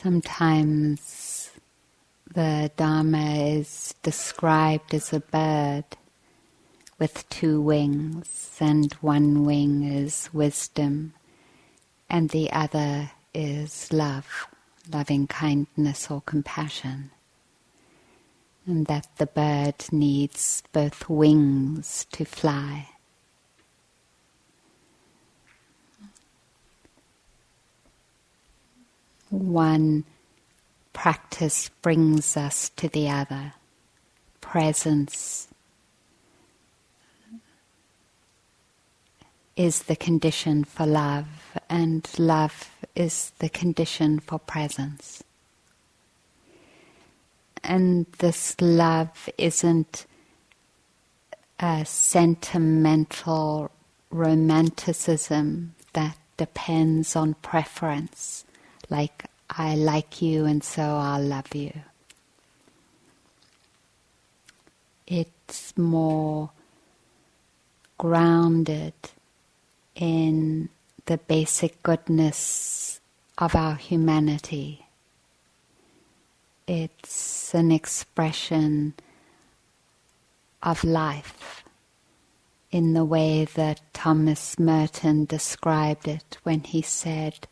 Sometimes the Dharma is described as a bird with 2 wings, and one wing is wisdom, and the other is love, loving kindness or compassion. And that the bird needs both wings to fly. One practice brings us to the other. Presence is the condition for love, and love is the condition for presence. And this love isn't a sentimental romanticism that depends on preference, like I like you and so I'll love you. It's more grounded in the basic goodness of our humanity. It's an expression of life in the way that Thomas Merton described it when he said,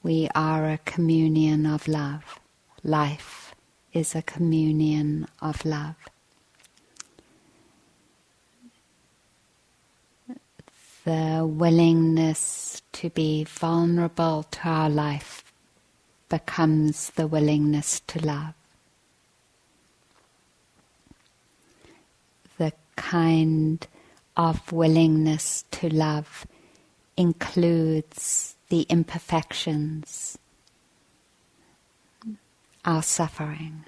"We are a communion of love. Life is a communion of love." The willingness to be vulnerable to our life becomes the willingness to love. The kind of willingness to love includes the imperfections, our suffering,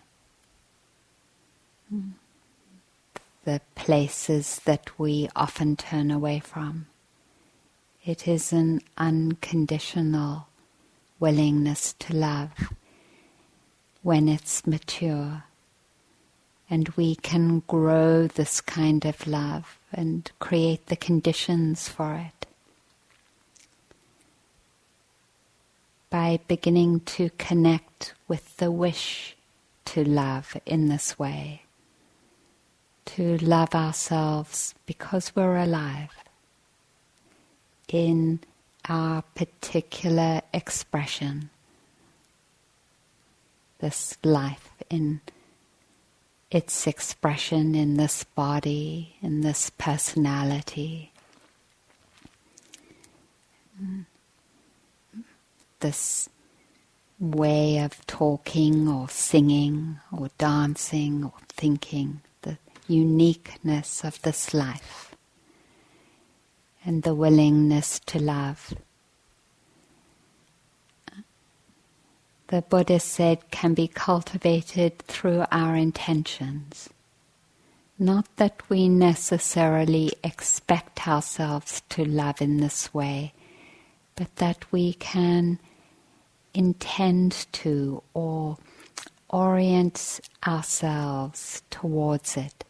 the places that we often turn away from. It is an unconditional willingness to love when it's mature, and we can grow this kind of love and create the conditions for it by beginning to connect with the wish to love in this way, to love ourselves because we're alive in our particular expression, this life in its expression in this body, in this personality, this way of talking or singing or dancing or thinking, the uniqueness of this life and the willingness to love. The Buddha said can be cultivated through our intentions. Not that we necessarily expect ourselves to love in this way, but that we can intend to or orient ourselves towards it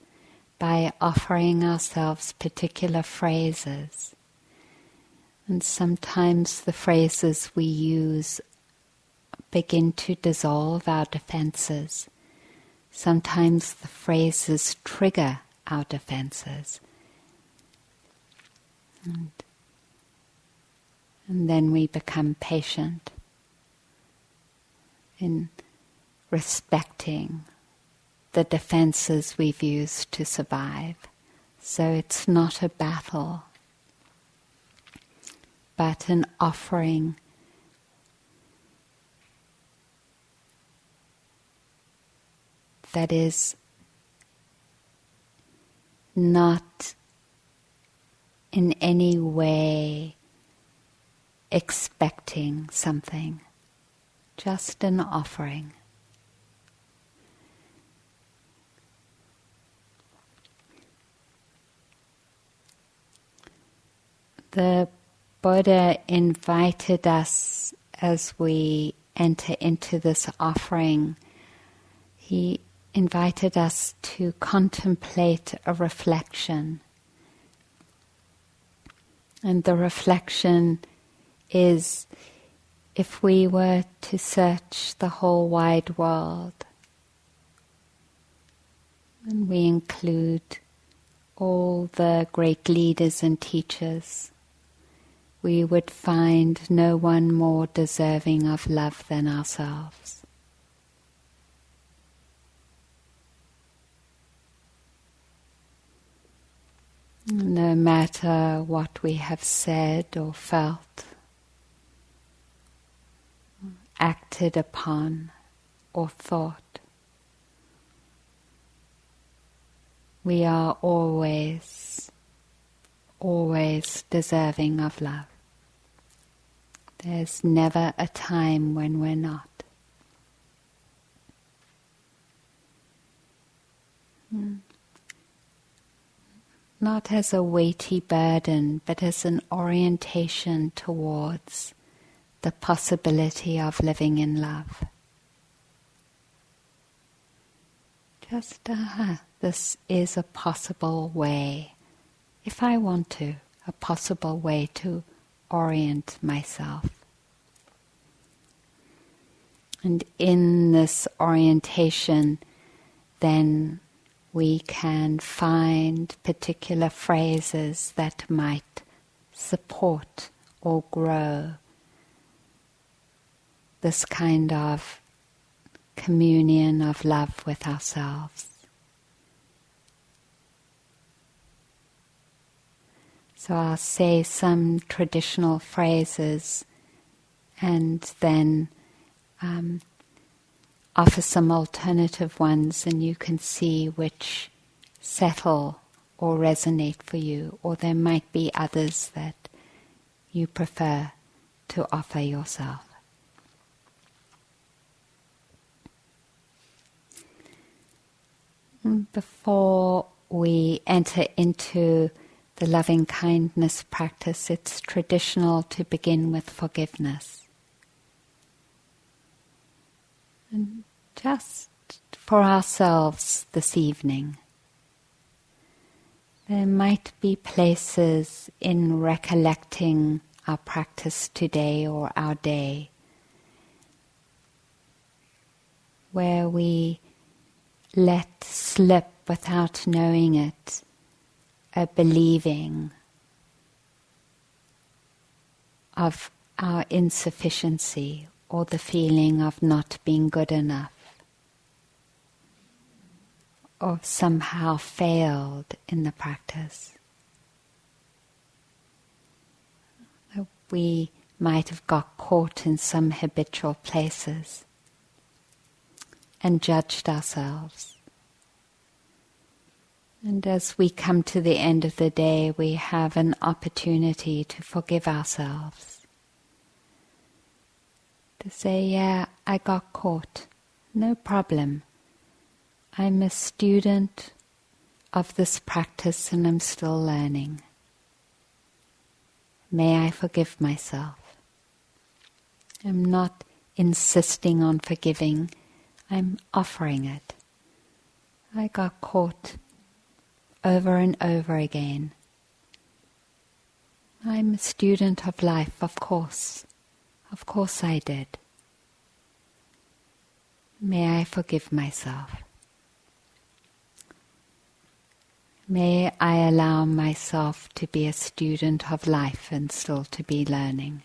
by offering ourselves particular phrases. And sometimes the phrases we use begin to dissolve our defenses. Sometimes the phrases trigger our defenses. And then we become patient in respecting the defenses we've used to survive. So it's not a battle, but an offering that is not in any way expecting something, just an offering. The Buddha invited us as we enter into this offering, he invited us to contemplate a reflection. And the reflection is if we were to search the whole wide world, and we include all the great leaders and teachers, we would find no one more deserving of love than ourselves. No matter what we have said or felt, acted upon or thought, we are always deserving of love. There's never a time when we're not. Not as a weighty burden, but as an orientation towards the possibility of living in love. Just, this is a possible way, if I want to, a possible way to orient myself. And in this orientation, then we can find particular phrases that might support or grow this kind of communion of love with ourselves. So I'll say some traditional phrases and then offer some alternative ones, and you can see which settle or resonate for you, or there might be others that you prefer to offer yourself. Before we enter into the loving kindness practice, it's traditional to begin with forgiveness. And just for ourselves this evening, there might be places in recollecting our practice today or our day where we let slip without knowing it a believing of our insufficiency or the feeling of not being good enough or somehow failed in the practice. We might have got caught in some habitual places and judged ourselves. And as we come to the end of the day, we have an opportunity to forgive ourselves. To say, yeah, I got caught. No problem. I'm a student of this practice and I'm still learning. May I forgive myself. I'm not insisting on forgiving. I'm offering it. I got caught over and over again. I'm a student of life, of course. Of course I did. May I forgive myself. May I allow myself to be a student of life and still to be learning.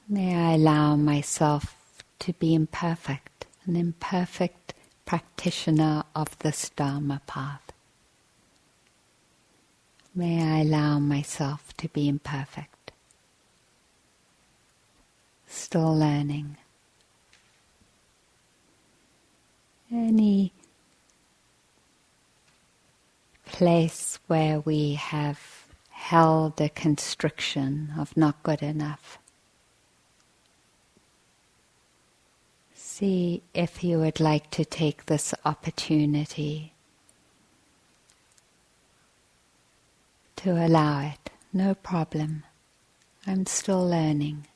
May I allow myself to be imperfect, an imperfect practitioner of this Dharma path. May I allow myself to be imperfect, still learning. Any place where we have held a constriction of not good enough, see if you would like to take this opportunity to allow it. No problem. I'm still learning.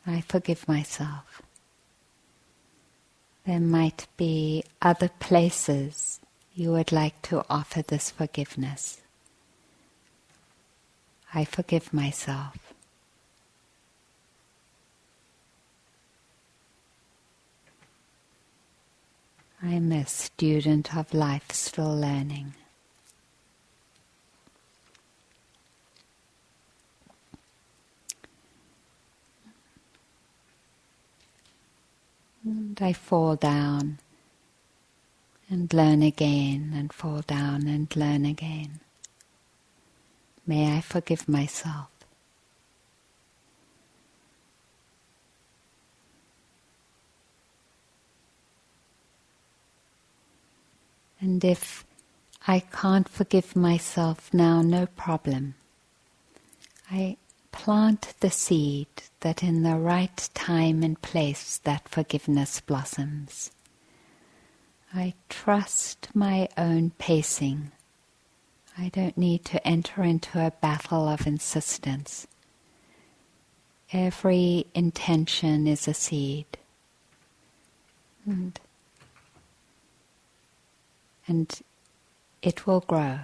I forgive myself. There might be other places you would like to offer this forgiveness. I forgive myself. I'm a student of life, still learning. And I fall down and learn again, and fall down and learn again. May I forgive myself. And if I can't forgive myself now, no problem. I plant the seed that in the right time and place that forgiveness blossoms. I trust my own pacing. I don't need to enter into a battle of insistence. Every intention is a seed. And it will grow.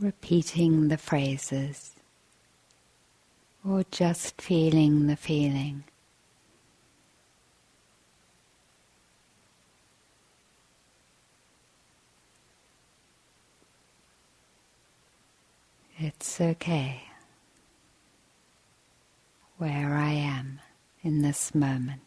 Repeating the phrases, or just feeling the feeling. It's okay where I am in this moment.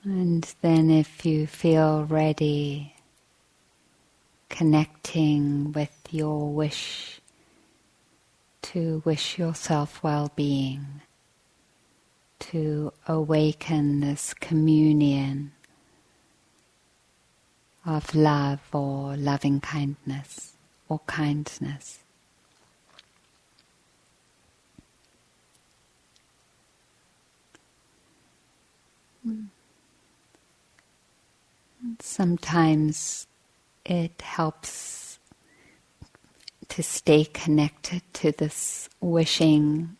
And then if you feel ready, connecting with your wish to wish yourself well-being, to awaken this communion of love or loving kindness or kindness. Sometimes it helps to stay connected to this wishing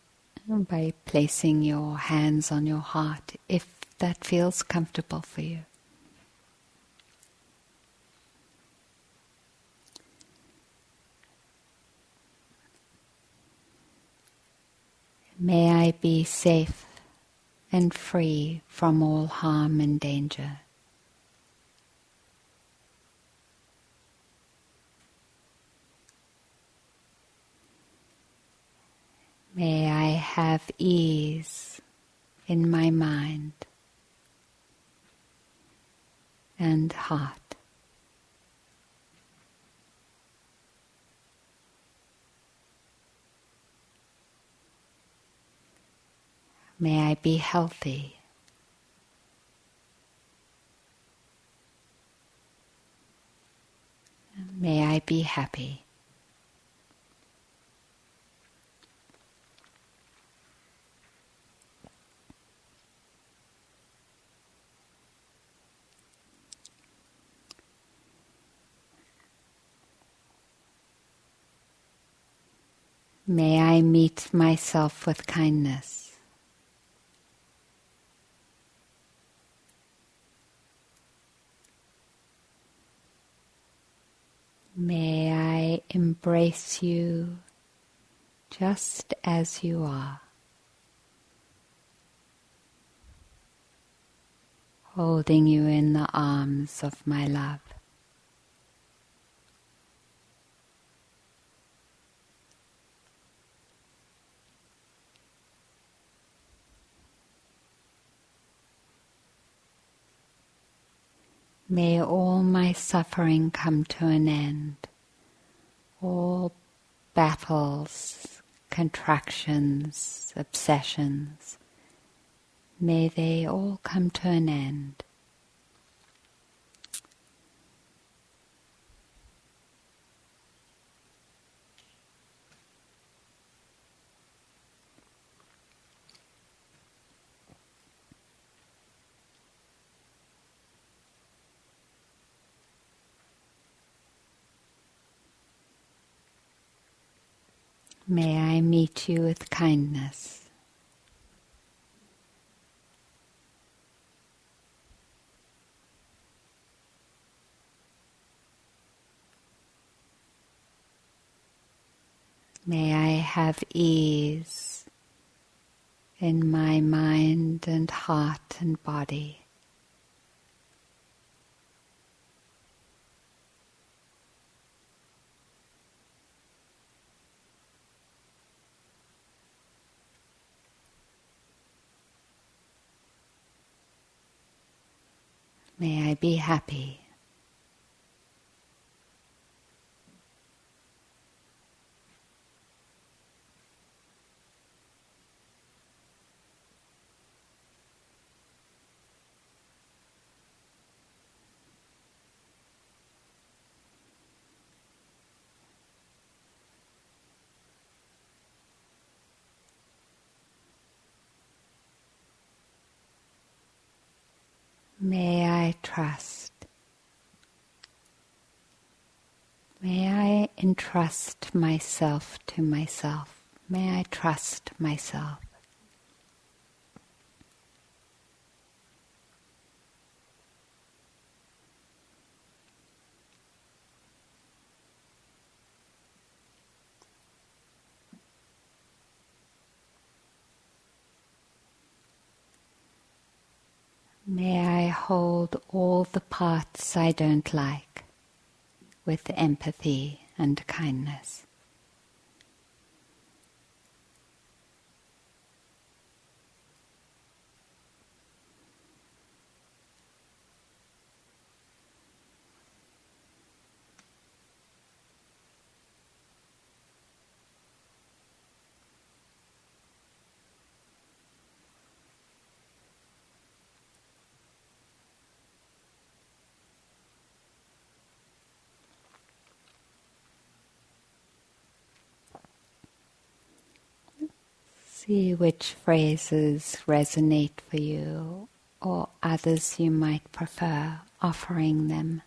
by placing your hands on your heart, if that feels comfortable for you. May I be safe and free from all harm and danger. May I have ease in my mind and heart. May I be healthy. May I be happy. May I meet myself with kindness. May I embrace you just as you are, holding you in the arms of my love. May all my suffering come to an end, all battles, contractions, obsessions, may they all come to an end. May I meet you with kindness. May I have ease in my mind and heart and body. May I be happy. May I trust. May I entrust myself to myself. May I trust myself. May I hold all the parts I don't like with empathy and kindness. See which phrases resonate for you, or others you might prefer, offering them.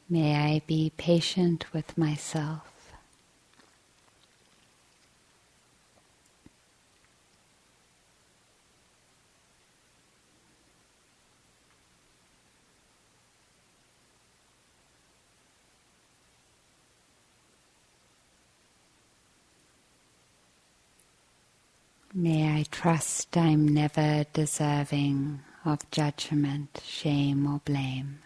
May I be patient with myself. May I trust I'm never deserving of judgment, shame or blame.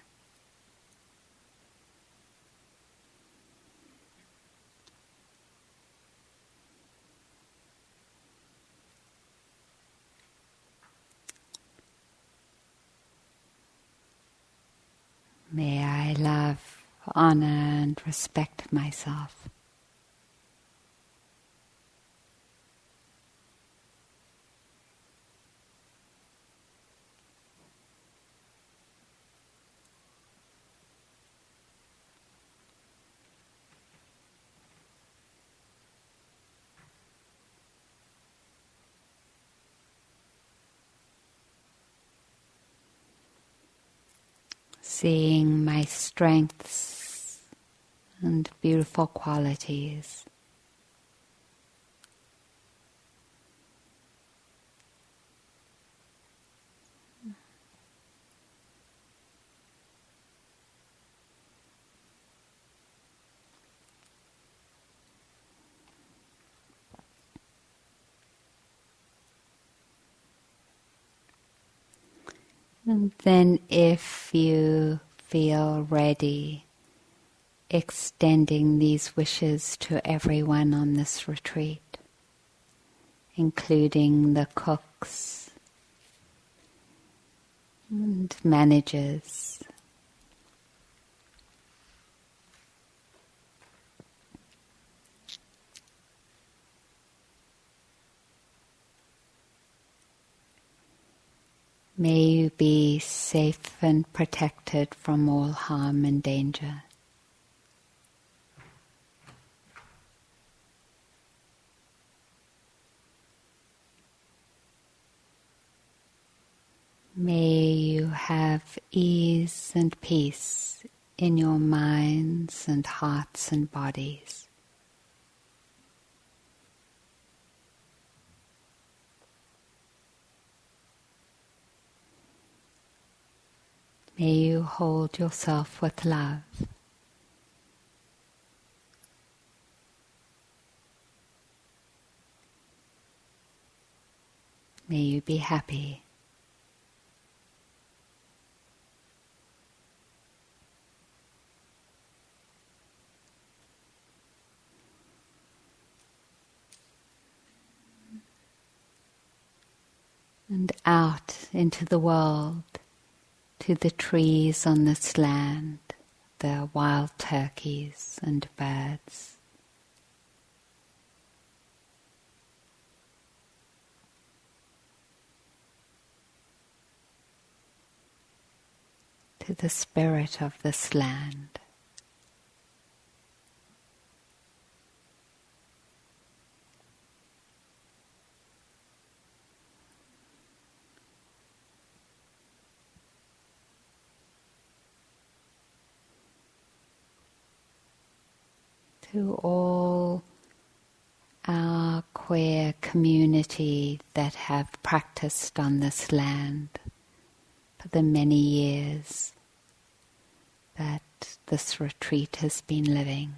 May I love, honor and respect myself. Seeing my strengths and beautiful qualities. And then if you feel ready, extending these wishes to everyone on this retreat, including the cooks and managers. May you be safe and protected from all harm and danger. May you have ease and peace in your minds and hearts and bodies. May you hold yourself with love. May you be happy. And out into the world, to the trees on this land, the wild turkeys and birds. To the spirit of this land. To all our queer community that have practiced on this land for the many years that this retreat has been living.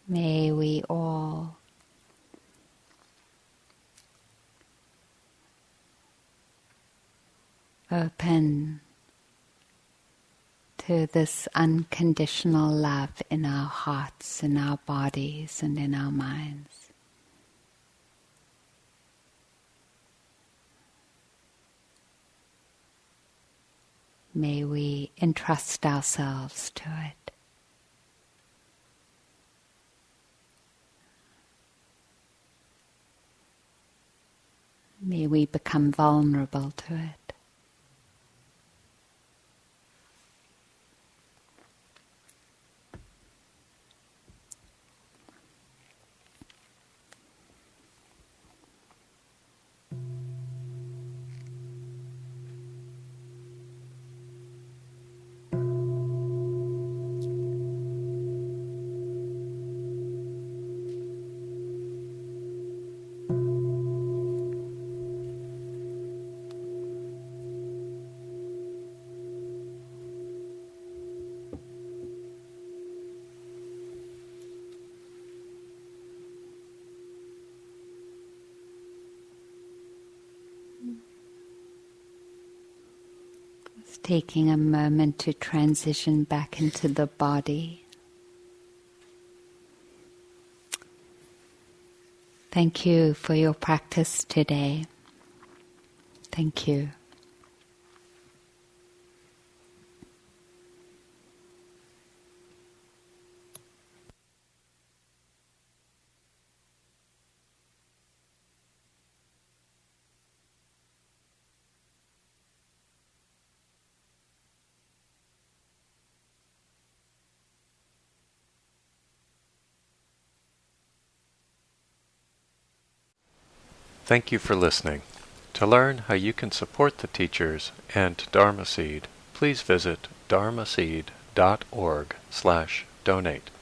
May we all open to this unconditional love in our hearts, in our bodies, and in our minds. May we entrust ourselves to it. May we become vulnerable to it. taking a moment to transition back into the body. Thank you for your practice today. Thank you. Thank you for listening. To learn how you can support the teachers and Dharma Seed, please visit dharmaseed.org/donate.